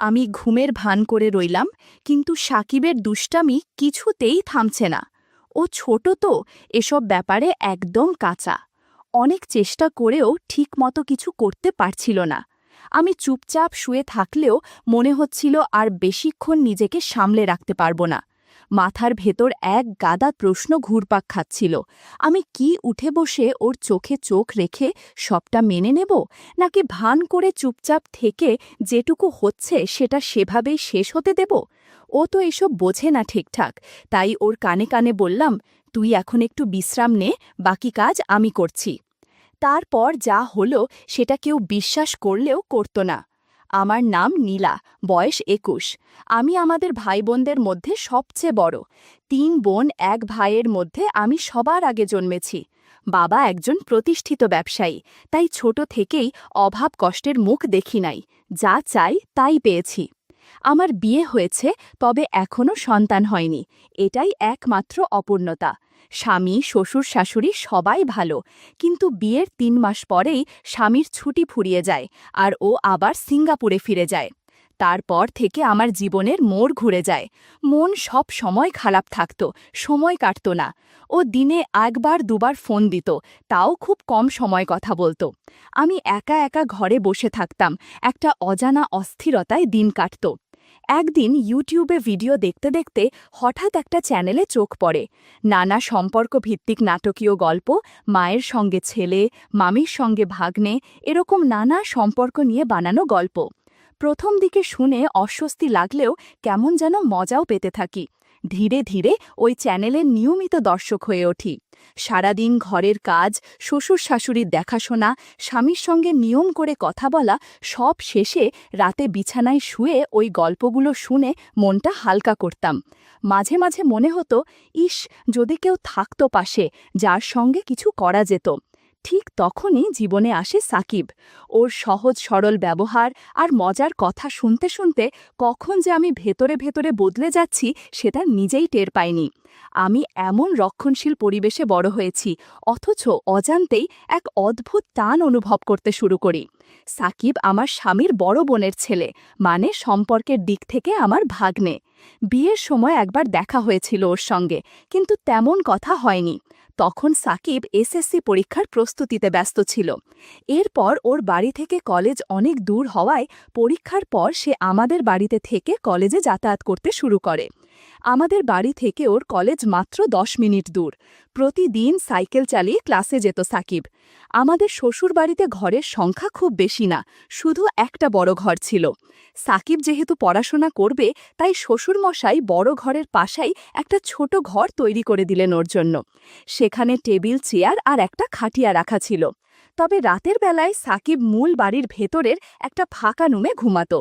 আমি ঘুমের ভান করে রইলাম, কিন্তু সাকিবের দুষ্টামি কিছুতেই থামছে না। ও ছোট তো, এসব ব্যাপারে একদম কাঁচা। অনেক চেষ্টা করেও ঠিকমতো কিছু করতে পারছিল না। আমি চুপচাপ শুয়ে থাকলেও মনে হচ্ছিল আর বেশিক্ষণ নিজেকে সামলে রাখতে পারব না। মাথার ভেতর এক গাদা প্রশ্ন ঘুরপাক খাচ্ছিল। আমি কি উঠে বসে ওর চোখে চোখ রেখে সবটা মেনে নেব, নাকি ভান করে চুপচাপ থেকে যেটুকু হচ্ছে সেটা সেভাবেই শেষ হতে দেব? ও তো এসব বোঝে না ঠিকঠাক, তাই ওর কানে কানে বললাম, তুই এখন একটু বিশ্রাম নে, বাকি কাজ আমি করছি। তারপর যা হলো সেটা কেউ বিশ্বাস করলেও করত না। আমার নাম নীলা, বয়স ২১। আমি আমাদের ভাইবোনদের মধ্যে সবচেয়ে বড়। ৩ বোন ১ ভাইয়ের মধ্যে আমি সবার আগে জন্মেছি। বাবা একজন প্রতিষ্ঠিত ব্যবসায়ী, তাই ছোট থেকেই অভাব কষ্টের মুখ দেখি নাই। যা চাই তাই পেয়েছি। আমার বিয়ে হয়েছে, তবে এখনও সন্তান হয়নি। এটাই একমাত্র অপূর্ণতা। স্বামী, শ্বশুর, শাশুড়ি সবাই ভালো, কিন্তু বিয়ের ৩ মাস পরেই স্বামীর ছুটি ফুরিয়ে যায়, আর ও আবার সিঙ্গাপুরে ফিরে যায়। তারপর থেকে আমার জীবনের মোড় ঘুরে যায়। মন সব সময় খারাপ থাকত, সময় কাটত না। ও দিনে ১ বার ২ বার ফোন দিত, তাও খুব কম সময় কথা বলতো। আমি একা একা ঘরে বসে থাকতাম, একটা অজানা অস্থিরতায় দিন কাটত। একদিন ইউটিউবে ভিডিও দেখতে দেখতে হঠাৎ একটা চ্যানেলে চোখ পড়ে। নানা সম্পর্ক ভিত্তিক নাটকীয় গল্প, মায়ের সঙ্গে ছেলে, মামির সঙ্গে ভাগ্নে, এরকম নানা সম্পর্ক নিয়ে বানানো গল্প। প্রথম দিকে শুনে অস্বস্তি লাগলেও কেমন যেন মজাও পেতে থাকি। ধীরে ধীরে ওই চ্যানেলের নিয়মিত দর্শক হয়ে উঠি। সারাদিন ঘরের কাজ, শ্বশুর শাশুড়ির দেখাশোনা, স্বামীর সঙ্গে নিয়ম করে কথা বলা, সব শেষে রাতে বিছানায় শুয়ে ওই গল্পগুলো শুনে মনটা হালকা করতাম। মাঝে মাঝে মনে হতো, ইস, যদি কেউ থাকতো পাশে, যার সঙ্গে কিছু করা যেত। ঠিক তখনই জীবনে আসে সাকিব। ওর সহজ সরল ব্যবহার আর মজার কথা শুনতে শুনতে কখন যে আমি ভেতরে ভেতরে বদলে যাচ্ছি সেটা নিজেই টের পাইনি। আমি এমন রক্ষণশীল পরিবেশে বড় হয়েছি, অথচ অজান্তেই এক অদ্ভুত টান অনুভব করতে শুরু করি। সাকিব আমার স্বামীর বড় বোনের ছেলে, মানে সম্পর্কের দিক থেকে আমার ভাগ্নে। বিয়ের সময় একবার দেখা হয়েছিল ওর সঙ্গে, কিন্তু তেমন কথা হয়নি। তখন সাকিব এসএসসি পরীক্ষার প্রস্তুতিতে ব্যস্ত ছিল। এরপর ওর বাড়ি থেকে কলেজ অনেক দূর হওয়ায় পরীক্ষার পর সে আমাদের বাড়িতে থেকে কলেজে যাতায়াত করতে শুরু করে। আমাদের বাড়ি থেকে ওর কলেজ মাত্র ১০ মিনিট দূর। প্রতিদিন সাইকেল চালিয়ে ক্লাসে যেত সাকিব। আমাদের শ্বশুরবাড়িতে ঘরের সংখ্যা খুব বেশি না, শুধু একটা বড় ঘর ছিল। সাকিব যেহেতু পড়াশোনা করবে, তাই শ্বশুরমশাই বড় ঘরের পাশেই একটা ছোট ঘর তৈরি করে দিলেন ওর জন্য। সেখানে টেবিল, চেয়ার আর একটা খাটিয়া রাখা ছিল। তবে রাতের বেলায় সাকিব মূল বাড়ির ভেতরের একটা ফাঁকা রুমে ঘুমাত।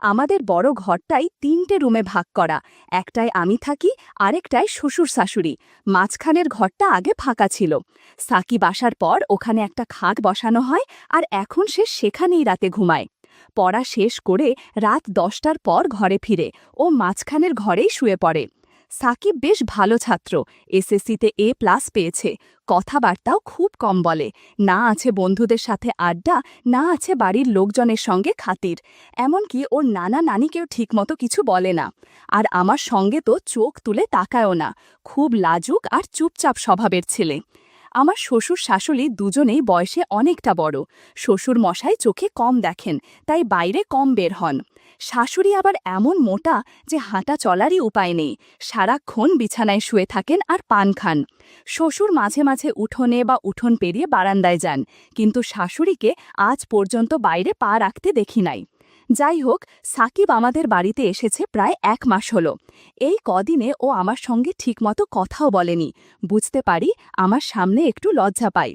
আমাদের বড় ঘরটাই ৩টে রুমে ভাগ করা। একটায় আমি থাকি, আরেকটায় শ্বশুর শাশুড়ি। মাঝখানের ঘরটা আগে ফাঁকা ছিল। সাকিব আসার পর ওখানে একটা খাট বসানো হয়, আর এখন সে সেখানেই রাতে ঘুমায়। পড়া শেষ করে রাত ১০টার পর ঘরে ফিরে ও মাঝখানের ঘরেই শুয়ে পড়ে। সাকিব বেশ ভালো ছাত্র, এসএসসিতে A+ পেয়েছে। কথাবার্তাও খুব কম বলে। না আছে বন্ধুদের সাথে আড্ডা, না আছে বাড়ির লোকজনের সঙ্গে খাতির। এমনকি ওর নানা নানিকেও ঠিকমতো কিছু বলে না। আর আমার সঙ্গে তো চোখ তুলে তাকায়ও না। খুব লাজুক আর চুপচাপ স্বভাবের ছেলে। আমার শ্বশুর শাশুড়ি দুজনেই বয়সে অনেকটা বড়। শ্বশুর মশাই চোখে কম দেখেন, তাই বাইরে কম বের হন। শাশুড়ি আবার এমন মোটা যে হাঁটা চলারই উপায় নেই। সারাক্ষণ বিছানায় শুয়ে থাকেন আর পান খান। শ্বশুর মাঝে মাঝে উঠোনে বা উঠোন পেরিয়ে বারান্দায় যান, কিন্তু শাশুড়িকে আজ পর্যন্ত বাইরে পা রাখতে দেখি নাই। যাই হোক, সাকিব আমাদের বাড়িতে এসেছে প্রায় ১ মাস হলো। এই কদিনে ও আমার সঙ্গে ঠিকমতো কথাও বলেনি। বুঝতে পারি আমার সামনে একটু লজ্জা পাই।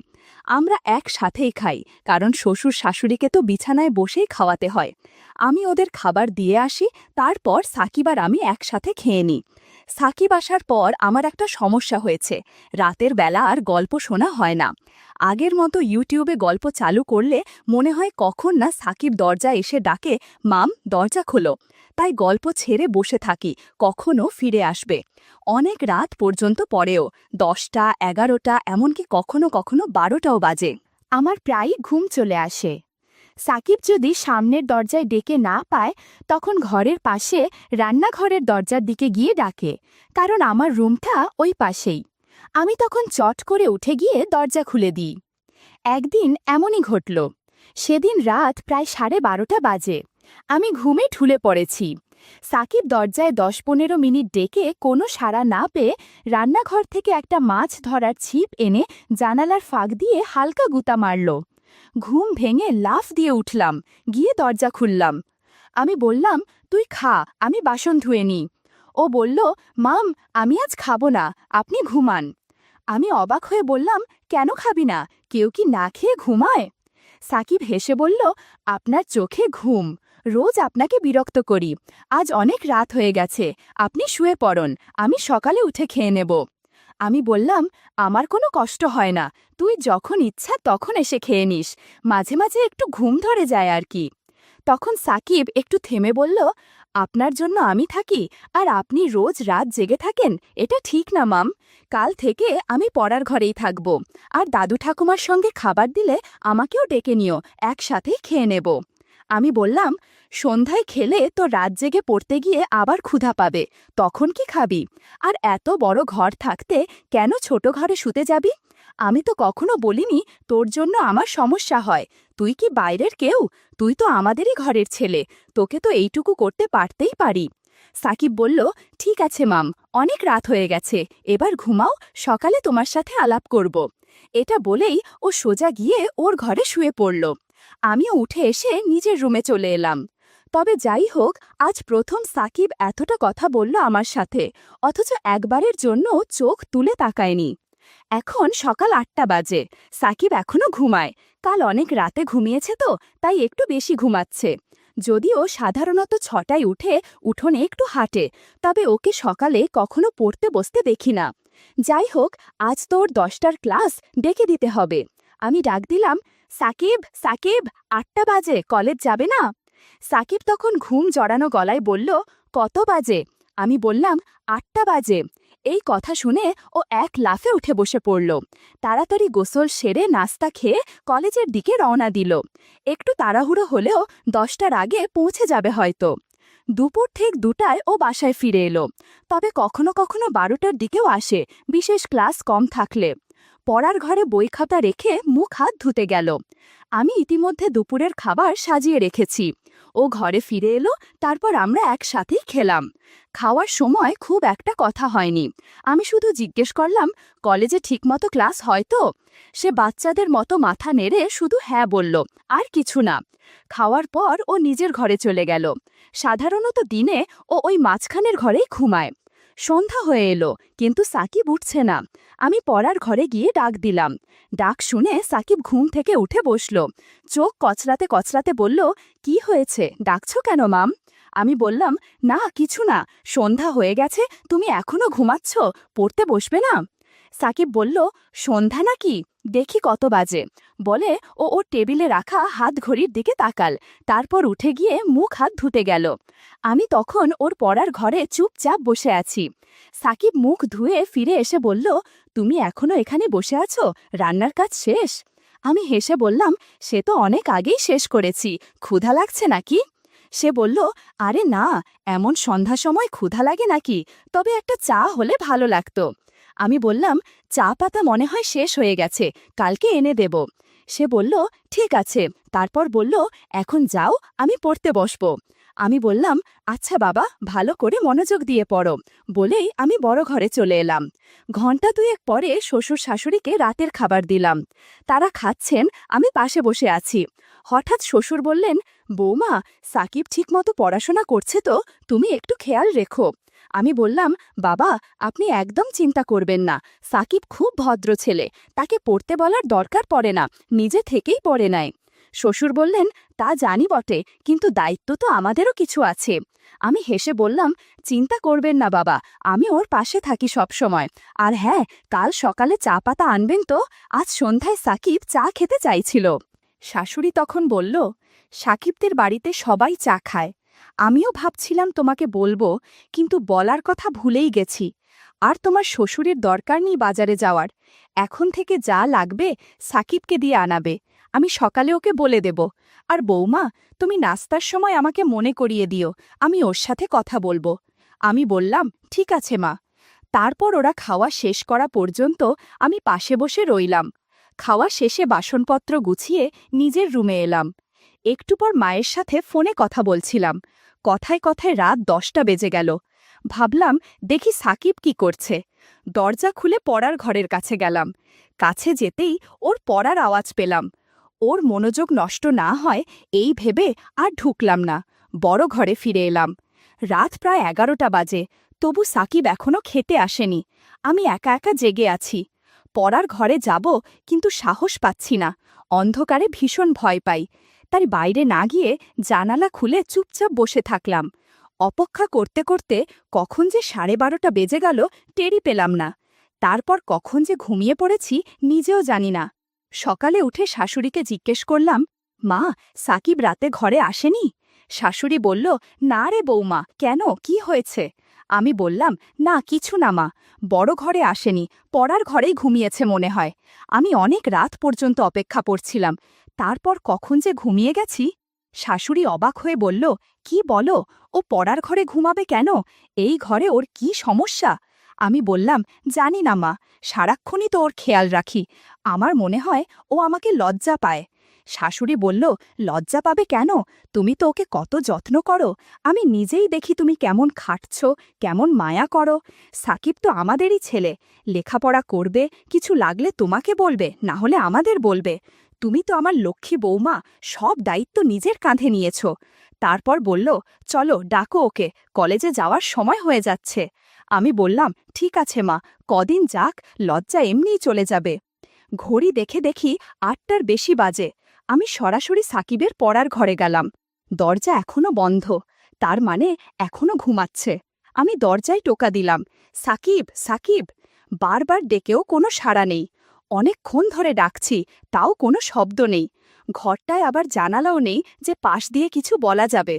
আমরা একসাথেই খাই, কারণ শ্বশুর শাশুড়িকে তো বিছানায় বসেই খাওয়াতে হয়। আমি ওদের খাবার দিয়ে আসি, তারপর সাকিব আর আমি একসাথে খেয়ে নিই। সাকিব আসার পর আমার একটা সমস্যা হয়েছে, রাতের বেলা আর গল্প শোনা হয় না। আগের মতো ইউটিউবে গল্প চালু করলে মনে হয় কখন না সাকিব দরজা এসে ডাকে, মাম, দরজা খোলো। তাই গল্প ছেড়ে বসে থাকি, কখনো ফিরে আসবে। অনেক রাত পর্যন্ত পরেও, ১০টা, ১১টা, এমনকি কখনো কখনো ১২টাও বাজে। আমার প্রায়ই ঘুম চলে আসে। সাকিব যদি সামনের দরজায় ডেকে না পায় তখন ঘরের পাশে রান্নাঘরের দরজার দিকে গিয়ে ডাকে, কারণ আমার রুমটা ওই পাশেই। আমি তখন চট করে উঠে গিয়ে দরজা খুলে দিই। একদিন এমনই ঘটল। সেদিন রাত প্রায় 12:30 বাজে। আমি ঘুমে ঢুলে পড়েছি। সাকিব দরজায় 10-15 মিনিট ডেকে কোনো সাড়া না পেয়ে রান্নাঘর থেকে একটা মাছ ধরার ছিপ এনে জানালার ফাঁক দিয়ে হালকা গুঁতা মারল। ঘুম ভেঙে লাফ দিয়ে উঠলাম, গিয়ে দরজা খুললাম। আমি বললাম, তুই খা, আমি বাসন ধুয়ে নিই। ও বলল, মাম, আমি আজ খাবো না, আপনি ঘুমান। আমি অবাক হয়ে বললাম, কেন খাবি না? কেউ কি না খেয়ে ঘুমায়? সাকিব হেসে বলল, আপনার চোখে ঘুম, রোজ আপনাকে বিরক্ত করি। আজ অনেক রাত হয়ে গেছে, আপনি শুয়ে পড়ুন, আমি সকালে উঠে খেয়ে নেব। আমি বললাম, আমার কোনো কষ্ট হয় না, তুই যখন ইচ্ছা তখন এসে খেয়ে নিস, মাঝে মাঝে একটু ঘুম ধরে যায় আর কি। তখন সাকিব একটু থেমে বলল, আপনার জন্য আমি থাকি আর আপনি রোজ রাত জেগে থাকেন, এটা ঠিক না মাম। কাল থেকে আমি পড়ার ঘরেই থাকব, আর দাদু ঠাকুমার সঙ্গে খাবার দিলে আমাকেও ডেকে নিও, একসাথেই খেয়ে নেব। আমি বললাম, সন্ধ্যায় খেলে তো রাত জেগে পড়তে গিয়ে আবার ক্ষুধা পাবে, তখন কি খাবি? আর এত বড় ঘর থাকতে কেন ছোট ঘরে শুতে যাবি? আমি তো কখনো বলিনি তোর জন্য আমার সমস্যা হয়। তুই কি বাইরের কেউ? তুই তো আমাদেরই ঘরের ছেলে, তোকে তো এইটুকু করতে পারতেই পারি। সাকিব বলল, ঠিক আছে মাম, অনেক রাত হয়ে গেছে, এবার ঘুমাও, সকালে তোমার সাথে আলাপ করব। এটা বলেই ও সোজা গিয়ে ওর ঘরে শুয়ে পড়ল। আমিও উঠে এসে নিজের রুমে চলে এলাম। তবে যাই হোক, আজ প্রথম সাকিব এতটা কথা বলল আমার সাথে, অথচ একবারের জন্য চোখ তুলে তাকায়নি। এখন সকাল 8টা বাজে, সাকিব এখনো ঘুমায়। কাল অনেক রাতে ঘুমিয়েছে তো, তাই একটু বেশি ঘুমাচ্ছে। যদিও সাধারণত 6টায় উঠে উঠোনে একটু হাঁটে, তবে ওকে সকালে কখনো পড়তে বসতে দেখি না। যাই হোক, আজ তো ওর 10টার ক্লাস, ডেকে দিতে হবে। আমি ডাক দিলাম, সাকিব, সাকিব, 8টা বাজে, কলেজ যাবে না? সাকিব তখন ঘুম জড়ানো গলায় বলল, কত বাজে? আমি বললাম, 8টা বাজে। এই কথা শুনে ও এক লাফে উঠে বসে পড়ল। তাড়াতাড়ি গোসল সেরে নাস্তা খেয়ে কলেজের দিকে রওনা দিল। একটু তাড়াহুড়ো হলেও 10টার আগে পৌঁছে যাবে হয়তো। দুপুর ঠিক 2টায় ও বাসায় ফিরে এলো, তবে কখনো কখনো 12টার দিকেও আসে, বিশেষ ক্লাস কম থাকলে। পড়ার ঘরে বই খাতা রেখে মুখ হাত ধুতে গেল। আমি ইতিমধ্যে দুপুরের খাবার সাজিয়ে রেখেছি। ও ঘরে ফিরে এলো, তারপর আমরা একসাথেই খেলাম। খাওয়ার সময় খুব একটা কথা হয়নি। আমি শুধু জিজ্ঞেস করলাম, কলেজে ঠিকমতো ক্লাস হয় তো? সে বাচ্চাদের মতো মাথা নেড়ে শুধু হ্যাঁ বলল, আর কিছু না। খাওয়ার পর ও নিজের ঘরে চলে গেল। সাধারণত দিনে ও ওই মাঝখানের ঘরেই ঘুমায়। সন্ধ্যা হয়ে এলো, কিন্তু সাকিব উঠছে না। আমি পড়ার ঘরে গিয়ে ডাক দিলাম। ডাক শুনে সাকিব ঘুম থেকে উঠে বসল। চোখ কচলাতে কচলাতে বলল, কি হয়েছে, ডাকছো কেন মাম? আমি বললাম, না কিছু না, সন্ধ্যা হয়ে গেছে, তুমি এখনো ঘুমাচ্ছ, পড়তে বসবে না? সাকিব বলল, সন্ধ্যা নাকি, দেখি কত বাজে। বলে ও ওর টেবিলে রাখা হাত ঘড়ির দিকে তাকাল, তারপর উঠে গিয়ে মুখ হাত ধুতে গেল। আমি তখন ওর পড়ার ঘরে চুপচাপ বসে আছি। সাকিব মুখ ধুয়ে ফিরে এসে বলল, তুমি এখনো এখানে বসে আছো, রান্নার কাজ শেষ? আমি হেসে বললাম, সে তো অনেক আগেই শেষ করেছি, ক্ষুধা লাগছে নাকি? সে বলল, আরে না, এমন সন্ধ্যা সময় ক্ষুধা লাগে নাকি, তবে একটা চা হলে ভালো লাগতো। আমি বললাম, চা পাতা মনে হয় শেষ হয়ে গেছে, কালকে এনে দেব। সে বলল, ঠিক আছে। তারপর বলল, এখন যাও, আমি পড়তে বসব। আমি বললাম, আচ্ছা বাবা, ভালো করে মনোযোগ দিয়ে পড়ো, বলেই আমি বড় ঘরে চলে এলাম। ঘণ্টা দুয়েক পরে শ্বশুর শাশুড়িকে রাতের খাবার দিলাম। তারা খাচ্ছেন, আমি পাশে বসে আছি। হঠাৎ শ্বশুর বললেন, বৌমা, সাকিব ঠিকমতো পড়াশোনা করছে তো, তুমি একটু খেয়াল রেখো। আমি বললাম, বাবা, আপনি একদম চিন্তা করবেন না, সাকিব খুব ভদ্র ছেলে, তাকে পড়তে বলার দরকার পড়ে না, নিজে থেকেই পড়ে নেয়। শ্বশুর বললেন, তা জানি বটে, কিন্তু দায়িত্ব তো আমাদেরও কিছু আছে। আমি হেসে বললাম, চিন্তা করবেন না বাবা, আমি ওর পাশে থাকি সব সময়। আর হ্যাঁ, কাল সকালে চা পাতা আনবেন তো, আজ সন্ধ্যায় সাকিব চা খেতে চাইছিল। শাশুড়ি তখন বলল, সাকিবদের বাড়িতে সবাই চা খায়। আমিও ভাবছিলাম তোমাকে বলবো, কিন্তু বলার কথা ভুলেই গেছি। আর তোমার শ্বশুরের দরকার নেই বাজারে যাওয়ার, এখন থেকে যা লাগবে সাকিবকে দিয়ে আনাবে, আমি সকালে ওকে বলে দেব। আর বৌমা, তুমি নাস্তার সময় আমাকে মনে করিয়ে দিও, আমি ওর সাথে কথা বলবো। আমি বললাম, ঠিক আছে মা। তারপর ওরা খাওয়া শেষ করা পর্যন্ত আমি পাশে বসে রইলাম। খাওয়া শেষে বাসনপত্র গুছিয়ে নিজের রুমে এলাম। একটু পর মায়ের সাথে ফোনে কথা বলছিলাম। কথায় কথায় রাত 10টা বেজে গেল। ভাবলাম, দেখি সাকিব কি করছে। দরজা খুলে পড়ার ঘরের কাছে গেলাম। কাছে যেতেই ওর পড়ার আওয়াজ পেলাম। ওর মনোযোগ নষ্ট না হয় এই ভেবে আর ঢুকলাম না, বড় ঘরে ফিরে এলাম। রাত প্রায় 11টা বাজে, তবু সাকিব এখনো খেতে আসেনি। আমি একা একা জেগে আছি। পড়ার ঘরে যাব, কিন্তু সাহস পাচ্ছি না। অন্ধকারে ভীষণ ভয় পাই। তাই বাইরে না গিয়ে জানালা খুলে চুপচাপ বসে থাকলাম। অপেক্ষা করতে করতে কখন যে 12:30 বেজে গেল টেরই পেলাম না। তারপর কখন যে ঘুমিয়ে পড়েছি নিজেও জানি না। সকালে উঠে শাশুড়িকে জিজ্ঞেস করলাম, মা, সাকিব রাতে ঘরে আসেনি? শাশুড়ি বলল, না রে বৌমা, কেন, কি হয়েছে? আমি বললাম, না কিছু না মা, বড় ঘরে আসেনি, পড়ার ঘরেই ঘুমিয়েছে মনে হয়। আমি অনেক রাত পর্যন্ত অপেক্ষা করছিলাম, তারপর কখন যে ঘুমিয়ে গেছি। শাশুড়ি অবাক হয়ে বলল, কি বলো, ও পড়ার ঘরে ঘুমাবে কেন? এই ঘরে ওর কি সমস্যা? আমি বললাম, জানি না মা, সারাক্ষণই তো ওর খেয়াল রাখি। আমার মনে হয় ও আমাকে লজ্জা পায়। শাশুড়ি বলল, লজ্জা পাবে কেন? তুমি তো ওকে কত যত্ন করো। আমি নিজেই দেখি তুমি কেমন খাটছ, কেমন মায়া করো। সাকিব তো আমাদেরই ছেলে, লেখাপড়া করবে, কিছু লাগলে তোমাকে বলবে, না হলে আমাদের বলবে। তুমি তো আমার লক্ষ্মী বৌমা, সব দায়িত্ব নিজের কাঁধে নিয়েছ। তারপর বলল, চলো ডাকো ওকে, কলেজে যাওয়ার সময় হয়ে যাচ্ছে। আমি বললাম, ঠিক আছে মা, কদিন যাক, লজ্জা এমনিই চলে যাবে। ঘড়ি দেখে দেখি 8টার বেশি বাজে। আমি সরাসরি সাকিবের পড়ার ঘরে গেলাম। দরজা এখনো বন্ধ, তার মানে এখনো ঘুমাচ্ছে। আমি দরজায় টোকা দিলাম, সাকিব, সাকিব। বারবার ডেকেও কোনো সাড়া নেই। অনেকক্ষণ ধরে ডাকছি, তাও কোনো শব্দ নেই। ঘরটায় আবার জানালাও নেই যে পাশ দিয়ে কিছু বলা যাবে।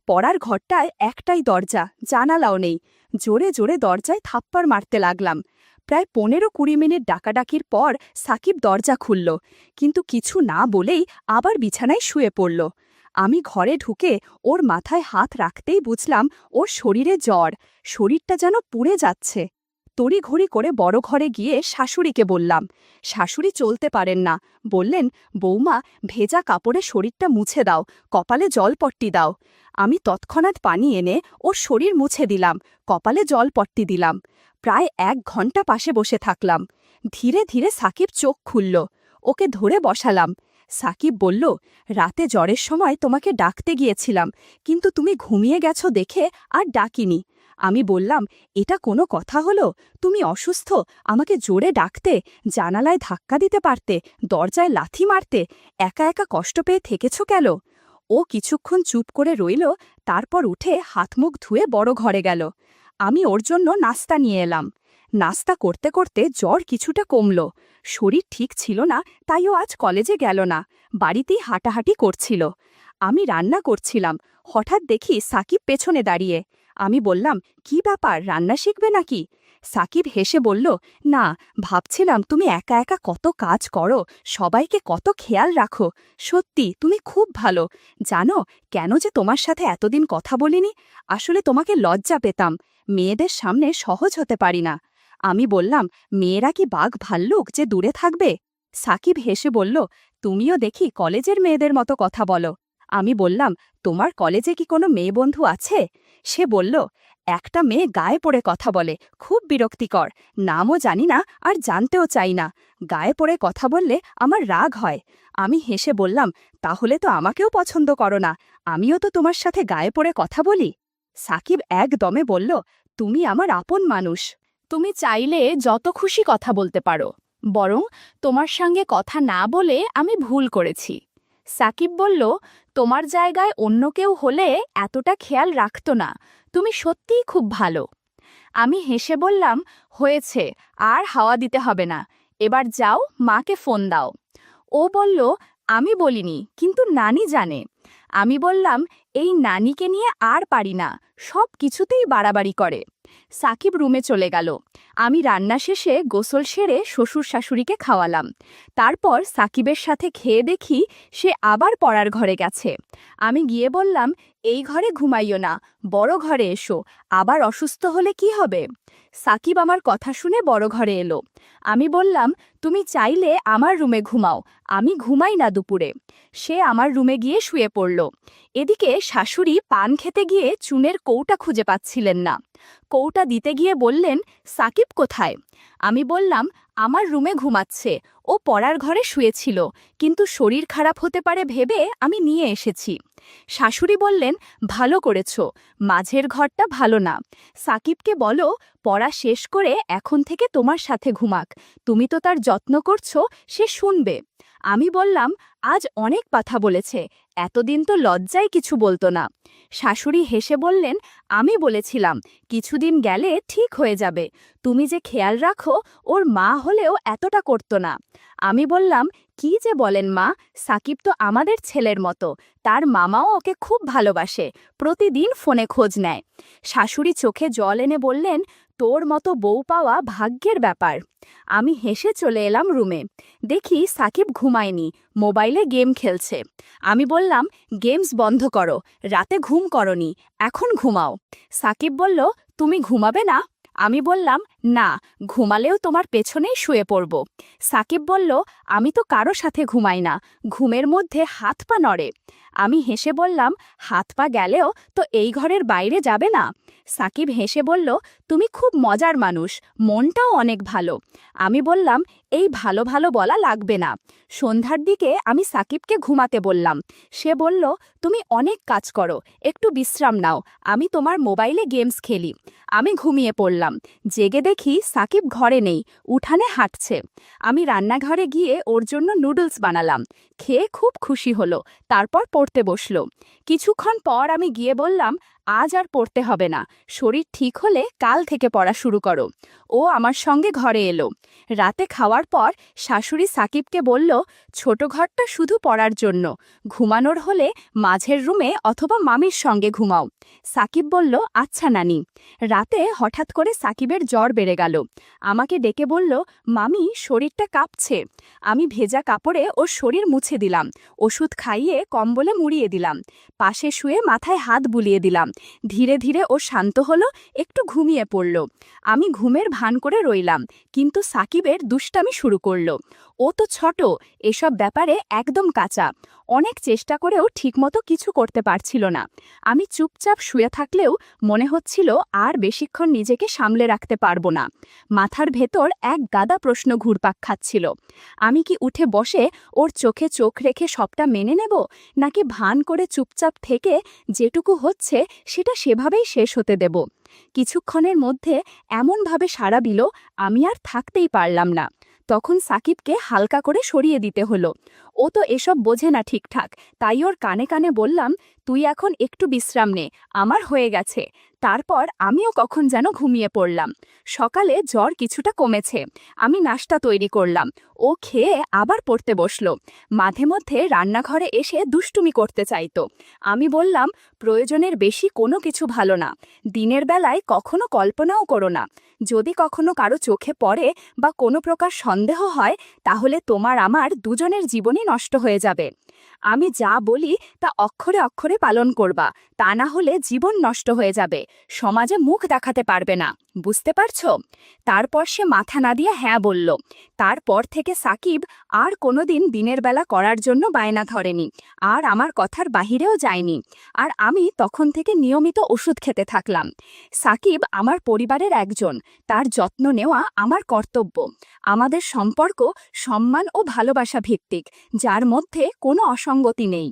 পড়ার ঘরটায় একটাই দরজা, জানালাও নেই। জোরে জোরে দরজায় থাপ্পড় মারতে লাগলাম। প্রায় 15-20 মিনিট ডাকাডাকির পর সাকিব দরজা খুলল, কিন্তু কিছু না বলেই আবার বিছানায় শুয়ে পড়ল। আমি ঘরে ঢুকে ওর মাথায় হাত রাখতেই বুঝলাম ওর শরীরে জ্বর, শরীরটা যেন পুড়ে যাচ্ছে। তড়িঘড়ি করে বড় ঘরে গিয়ে শাশুড়িকে বললাম। শাশুড়ি চলতে পারেন না, বললেন, বৌমা, ভেজা কাপড়ে শরীরটা মুছে দাও, কপালে জলপট্টি দাও। আমি তৎক্ষণাৎ পানি এনে ওর শরীর মুছে দিলাম, কপালে জলপট্টি দিলাম। প্রায় 1 ঘন্টা পাশে বসে থাকলাম। ধীরে ধীরে সাকিব চোখ খুলল। ওকে ধরে বসালাম। সাকিব বলল, রাতে জ্বরের সময় তোমাকে ডাকতে গিয়েছিলাম, কিন্তু তুমি ঘুমিয়ে গেছো দেখে আর ডাকিনি। আমি বললাম, এটা কোনো কথা হলো? তুমি অসুস্থ, আমাকে জোরে ডাকতে, জানালায় ধাক্কা দিতে পারতে, দরজায় লাথি মারতে, একা একা কষ্ট পেয়ে থেকেছ কেন? ও কিছুক্ষণ চুপ করে রইল, তারপর উঠে হাত মুখ ধুয়ে বড় ঘরে গেল। আমি ওর জন্য নাস্তা নিয়ে এলাম। নাস্তা করতে করতে জ্বর কিছুটা কমল। শরীর ঠিক ছিল না, তাই ও আজ কলেজে গেল না, বাড়িতেই হাঁটাহাঁটি করছিল। আমি রান্না করছিলাম, হঠাৎ দেখি সাকিব পেছনে দাঁড়িয়ে। আমি বললাম, কি ব্যাপার, রান্না শিখবে নাকি? সাকিব হেসে বলল, না, ভাবছিলাম তুমি একা একা কত কাজ করো, সবাইকে কত খেয়াল রাখো। সত্যি তুমি খুব ভালো। জানো কেন যে তোমার সাথে এতদিন কথা বলিনি? আসলে তোমাকে লজ্জা পেতাম, মেয়েদের সামনে সহজ হতে পারি না। আমি বললাম, মেয়েরা কি বাঘ ভাল্লুক যে দূরে থাকবে? সাকিব হেসে বলল, তুমিও দেখি কলেজের মেয়েদের মতো কথা বলো। আমি বললাম, তোমার কলেজে কি কোনো মেয়ে বন্ধু আছে? সে বলল, একটা মেয়ে গায়ে পড়ে কথা বলে, খুব বিরক্তিকর, নামও জানি না আর জানতেও চাই না, গায়ে পড়ে কথা বললে আমার রাগ হয়। আমি হেসে বললাম, তাহলে তো আমাকেও পছন্দ করো না, আমিও তো তোমার সাথে গায়ে পড়ে কথা বলি। সাকিব একদমে বলল, তুমি আমার আপন মানুষ, তুমি চাইলে যত খুশি কথা বলতে পারো, বরং তোমার সঙ্গে কথা না বলে আমি ভুল করেছি। সাকিব বলল, তোমার জায়গায় অন্য কেউ হলে এতটা খেয়াল রাখত না, তুমি সত্যিই খুব ভালো। আমি হেসে বললাম, হয়েছে, আর হাওয়া দিতে হবে না, এবার যাও, মাকে ফোন দাও। ও বলল, আমি বলিনি, কিন্তু নানি জানে। আমি বললাম, এই নানিকে নিয়ে আর পারি না, সব কিছুতেই বাড়াবাড়ি করে। সাকিব রুমে চলে গেল। আমি রান্না শেষে গোসল সেরে শ্বশুর শাশুড়িকে খাওয়ালাম। তারপর সাকিবের সাথে খেয়ে দেখি সে আবার পড়ার ঘরে গেছে। আমি গিয়ে বললাম, এই ঘরে ঘুমাইও না, বড় ঘরে এসো, আবার অসুস্থ হলে কি হবে? সাকিব আমার কথা শুনে বড় ঘরে এলো। আমি বললাম, তুমি চাইলে আমার রুমে ঘুমাও, আমি ঘুমাই না দুপুরে। সে আমার রুমে গিয়ে শুয়ে পড়ল। এদিকে শাশুড়ি পান খেতে গিয়ে চুনের কৌটা খুঁজে পাচ্ছিলেন না। কৌটা দিতে গিয়ে বললেন, সাকিব কোথায়? আমি বললাম, আমার রুমে ঘুমাচ্ছে, ও পড়ার ঘরে শুয়েছিল, কিন্তু শরীর খারাপ হতে পারে ভেবে আমি নিয়ে এসেছি। শাশুড়ি বললেন, ভালো করেছ, মাঝের ঘরটা ভালো না। সাকিবকে বলো পড়া শেষ করে এখন থেকে তোমার সাথে ঘুমাক, তুমি তো তার যত্ন করছো, সে শুনবে। আমি বললাম, আজ অনেক কথা বলেছে, এতদিন তো লজ্জায় কিছু বলতো না। শাশুড়ি হেসে বললেন, আমি বলেছিলাম কিছুদিন গেলে ঠিক হয়ে যাবে, তুমি যে খেয়াল রাখো, ওর মা হলেও এতটা করতো না। আমি বললাম, কি যে বলেন মা, সাকিব তো আমাদের ছেলের মতো, তার মামাও ওকে খুব ভালোবাসে, প্রতিদিন ফোনে খোঁজ নেয়। শাশুড়ি চোখে জল এনে বললেন, তোর মতো বউ পাওয়া ভাগ্যের ব্যাপার। আমি হেসে চলে এলাম রুমে। দেখি সাকিব ঘুমায়নি, মোবাইলে গেম খেলছে। আমি বললাম, গেমস বন্ধ করো, রাতে ঘুম করনি, এখন ঘুমাও। সাকিব বলল, তুমি ঘুমাবে না? আমি বললাম, না, ঘুমালেও তোমার পেছনেই শুয়ে পড়ব। সাকিব বলল, আমি তো কারো সাথে ঘুমাই না, ঘুমের মধ্যে হাত পা নড়ে। আমি হেসে বললাম, হাত পা গেলেও তো এই ঘরের বাইরে যাবে না। সাকিব হেসে বলল, তুমি খুব মজার মানুষ, মনটাও অনেক ভালো। আমি বললাম, এই ভালো ভালো বলা লাগবে না। সন্ধ্যার দিকে আমি সাকিবকে ঘুমাতে বললাম। সে বলল, তুমি অনেক কাজ করো, একটু বিশ্রাম নাও, আমি তোমার মোবাইলে গেমস খেলি। আমি ঘুমিয়ে পড়লাম। জেগে দেখি সাকিব ঘরে নেই, উঠানে হাঁটছে। আমি রান্নাঘরে গিয়ে ওর জন্য নুডলস বানালাম। খেয়ে খুব খুশি হলো, তারপর পড়তে বসলো। কিছুক্ষণ পর আমি গিয়ে বললাম, আজ আর পড়তে হবে না, শরীর ঠিক হলে কাল থেকে পড়া শুরু করো। ও আমার সঙ্গে ঘরে এলো। রাতে খাওয়ার পর শাশুড়ি সাকিবকে বলল, ছোট ঘরটা শুধু পড়ার জন্য, ঘুমানোর হলে মাঝের রুমে অথবা মামির সঙ্গে ঘুমাও। সাকিব বলল, আচ্ছা নানি। রাতে হঠাৎ করে সাকিবের জ্বর বেড়ে গেল। আমাকে ডেকে বলল, মামি, শরীরটা কাঁপছে। আমি ভেজা কাপড়ে ওর শরীর মুছে দিলাম, ওষুধ খাইয়ে কম্বলে মুড়িয়ে দিলাম, পাশে শুয়ে মাথায় হাত বুলিয়ে দিলাম। ধীরে ধীরে ও শান্ত হলো, একটু ঘুমিয়ে পড়ল। আমি ঘুমের ভান করে রইলাম, কিন্তু সাকিবের দুষ্টামি শুরু করল। ও তো ছোট, এসব ব্যাপারে একদম কাঁচা, অনেক চেষ্টা করেও ঠিকমতো কিছু করতে পারছিল না। আমি চুপচাপ শুয়ে থাকলেও মনে হচ্ছিল আর বেশিক্ষণ নিজেকে সামলে রাখতে পারবো না। মাথার ভেতর এক গাদা প্রশ্ন ঘুরপাক খাচ্ছিল। আমি কি উঠে বসে ওর চোখে চোখ রেখে সবটা মেনে নেব, নাকি ভান করে চুপচাপ থেকে যেটুকু হচ্ছে সেটা সেভাবেই শেষ হতে দেব? কিছুক্ষণের মধ্যে এমনভাবে সাড়া দিল, আমি আর থাকতেই পারলাম না। তখন সাকিবকে হালকা করে সরিয়ে দিতে হলো। ও তো এসব বোঝে না ঠিকঠাক, তাই ওর কানে কানে বললাম, তুই এখন একটু বিশ্রাম নে, আমার হয়ে গেছে। তারপর আমিও কখন যেন ঘুমিয়ে পড়লাম। সকালে জ্বর কিছুটা কমেছে। আমি নাস্তা তৈরি করলাম। ও খেয়ে আবার পড়তে বসলো। মাঝে মধ্যে রান্নাঘরে এসে দুষ্টুমি করতে চাইতো। আমি বললাম, প্রয়োজনের বেশি কোনো কিছু ভালো না, দিনের বেলায় কখনো কল্পনাও করো না। যদি কখনো কারো চোখে পড়ে বা কোনো প্রকার সন্দেহ হয়, তাহলে তোমার আমার দুজনের জীবনই নষ্ট হয়ে যাবে। আমি যা বলি তা অক্ষরে অক্ষরে পালন করবা, তা না হলে জীবন নষ্ট হয়ে যাবে, সমাজে মুখ দেখাতে পারবে না, বুঝতে পারছো? তারপর সে মাথা না দিয়ে হ্যাঁ বলল। তারপর থেকে সাকিব আর কোনোদিন দিনের বেলা করার জন্য বায়না ধরেনি, আর আমার কথার বাহিরেও যায়নি। আর আমি তখন থেকে নিয়মিত ওষুধ খেতে থাকলাম। সাকিব আমার পরিবারের একজন, তার যত্ন নেওয়া আমার কর্তব্য। আমাদের সম্পর্ক সম্মান ও ভালোবাসা ভিত্তিক, যার মধ্যে কোনো অসঙ্গতি নেই।